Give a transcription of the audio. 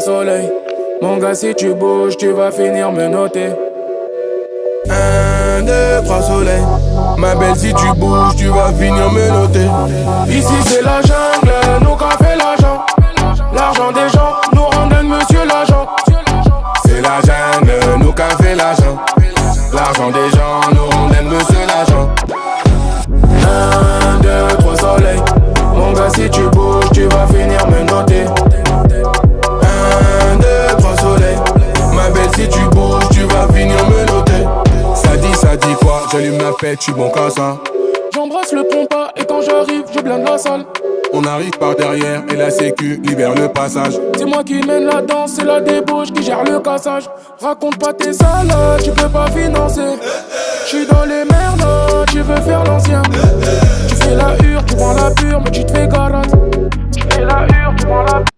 3 soleils. Mon gars, si tu bouges, tu vas finir me noter. 1, 2, 3 soleils. Ma belle, si tu bouges, tu vas finir me noter. Ici c'est la jungle, nous qu'a fait l'argent. L'argent des gens nous rendent monsieur l'agent. C'est la jungle, nous qu'a fait l'argent. L'argent des gens nous rendent monsieur l'agent. 1, 2, 3 soleils. Mon gars, si tu bouges, tu vas finir me noter. 1, 2, 3 soleils. Ma belle, si tu bouges, tu vas finir me noter. Ça dit quoi? J'allume ma pète, j'suis bon qu'à ça. J'embrasse le compas et quand j'arrive, je blinde la salle. On arrive par derrière et la sécu libère le passage. C'est moi qui mène la danse, c'est la débauche qui gère le cassage. Raconte pas tes salades, tu peux pas financer. J'suis dans les merdes, tu veux faire l'ancien. Tu fais la hure, tu prends la pure, mais tu te fais garate. Tu fais la hure, tu prends la pure.